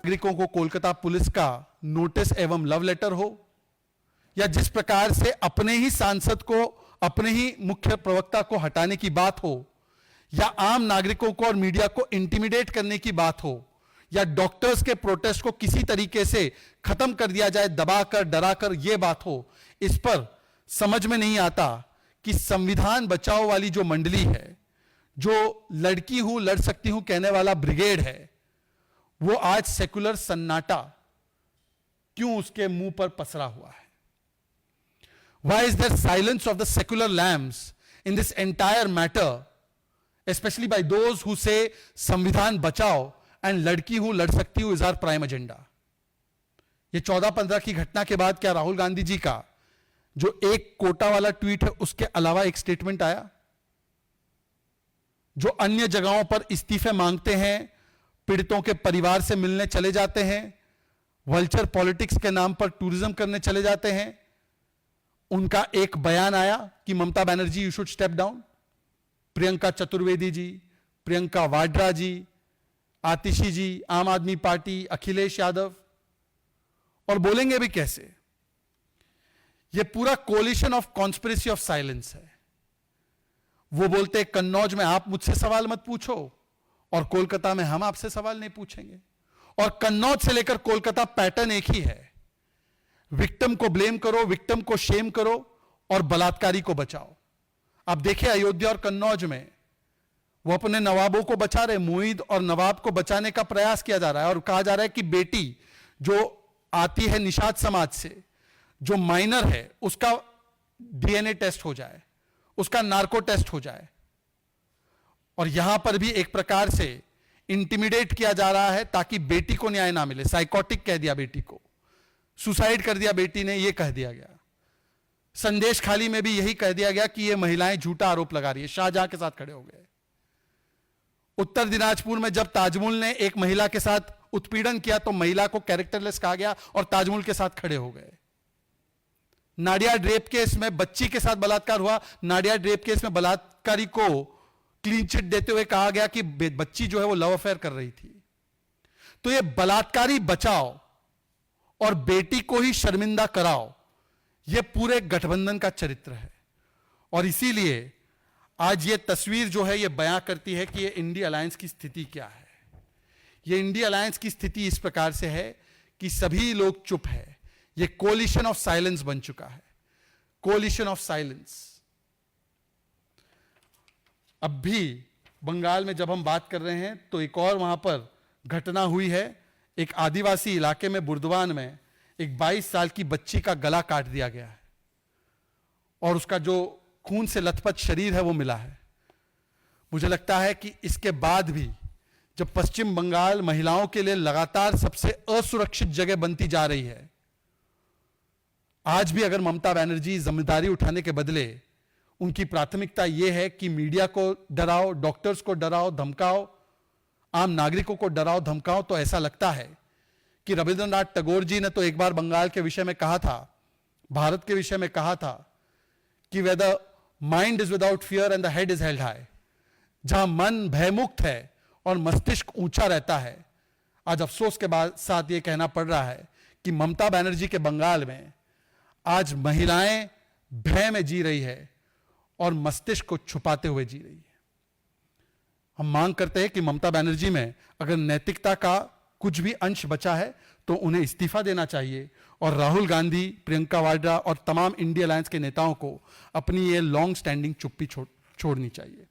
नागरिकों को कोलकाता पुलिस का नोटिस एवं लव लेटर हो, या जिस प्रकार से अपने ही सांसद को, अपने ही मुख्य प्रवक्ता को हटाने की बात हो, या आम नागरिकों को और मीडिया को इंटिमिडेट करने की बात हो, या डॉक्टर्स के प्रोटेस्ट को किसी तरीके से खत्म कर दिया जाए, दबाकर डराकर यह बात हो, इस पर समझ में नहीं आता कि संविधान बचाओ वाली जो मंडली है, जो लड़की हूं लड़ सकती हूं कहने वाला ब्रिगेड है, वो आज सेकुलर सन्नाटा क्यों उसके मुंह पर पसरा हुआ है? Why is there silence of the secular lambs in this entire matter, especially by those who say संविधान बचाओ and लड़की हूं लड़ सकती हूं is our prime agenda? ये 14-15 की घटना के बाद क्या राहुल गांधी जी का जो एक कोटा वाला ट्वीट है उसके अलावा एक स्टेटमेंट आया? जो अन्य जगहों पर इस्तीफे मांगते हैं, पीड़ितों के परिवार से मिलने चले जाते हैं, वल्चर पॉलिटिक्स के नाम पर टूरिज्म करने चले जाते हैं, उनका एक बयान आया कि Mamata Banerjee you should step down. Priyanka Chaturvedi ji, Priyanka Vadra ji, Atishi ji, Aam Aadmi party, Akhilesh Yadav, और बोलेंगे भी कैसे? यह पूरा collision of conspiracy of silence है। वो बोलते कन्नौज में आप मुझसे सवाल मत पूछो और कोलकाता में हम आपसे सवाल नहीं पूछेंगे, और कन्नौज से लेकर कोलकाता पैटर्न एक ही है, विक्टिम को ब्लेम करो, विक्टिम को शेम करो और बलात्कारी को बचाओ। आप देखिए अयोध्या और कन्नौज में वो अपने नवाबों को बचा रहे, मुईद और नवाब को बचाने का प्रयास किया जा रहा है, और कहा जा रहा है कि बेटी जो आती है निषाद समाज से, जो माइनर है, उसका डीएनए टेस्ट हो जाए, उसका नार्को टेस्ट हो जाए। और यहां पर भी एक प्रकार से इंटिमिडेट किया जा रहा है ताकि बेटी को न्याय ना मिले। साइकोटिक कह दिया बेटी को, सुसाइड कर दिया बेटी ने, यह कह दिया गया। संदेश खाली में भी यही कह दिया गया कि यह महिलाएं झूठा आरोप लगा रही है। शाहजहां के साथ खड़े हो गए। उत्तर दिनाजपुर में जब ताजमहल ने एक महिला के साथ उत्पीड़न किया तो महिला को कैरेक्टरलेस कहा गया और ताजमहल के साथ खड़े हो गए। नाडिया ड्रेप केस में बच्ची के साथ बलात्कार हुआ, नाडिया ड्रेप केस में बलात्कारी को क्लीन चिट देते हुए कहा गया कि बच्ची जो है वो लव अफेयर कर रही थी। तो ये बलात्कारी बचाओ और बेटी को ही शर्मिंदा कराओ, यह पूरे गठबंधन का चरित्र है। और इसीलिए आज ये तस्वीर जो है ये बयां करती है कि ये इंडिया अलायंस की स्थिति क्या है। ये इंडिया अलायंस की स्थिति इस प्रकार से है कि सभी लोग चुप है। ये कोलिशन ऑफ साइलेंस बन चुका है, कोलिशन ऑफ साइलेंस। अब भी बंगाल में जब हम बात कर रहे हैं तो एक और वहां पर घटना हुई है। एक आदिवासी इलाके में बुर्दवान में एक 22 साल की बच्ची का गला काट दिया गया है और उसका जो खून से लथपथ शरीर है वो मिला है। मुझे लगता है कि इसके बाद भी जब पश्चिम बंगाल महिलाओं के लिए लगातार सबसे असुरक्षित जगह बनती जा रही है, आज भी अगर ममता बनर्जी जिम्मेदारी उठाने के बदले उनकी प्राथमिकता यह है कि मीडिया को डराओ, डॉक्टर्स को डराओ धमकाओ, आम नागरिकों को डराओ धमकाओ, तो ऐसा लगता है कि रविंद्रनाथ टैगोर जी ने तो एक बार बंगाल के विषय में कहा था, भारत के विषय में कहा था कि where the mind is without fear and the head is held high. जहां मन भयमुक्त है और मस्तिष्क ऊंचा रहता है। आज अफसोस के बाद साथ यह कहना पड़ रहा है कि ममता बनर्जी के बंगाल में आज महिलाएं भय में जी रही है और मस्तिष्क को छुपाते हुए जी रही है। हम मांग करते हैं कि ममता बनर्जी में अगर नैतिकता का कुछ भी अंश बचा है तो उन्हें इस्तीफा देना चाहिए और राहुल गांधी, प्रियंका वाड्रा और तमाम इंडिया अलायंस के नेताओं को अपनी ये लॉन्ग स्टैंडिंग चुप्पी छोड़नी चाहिए।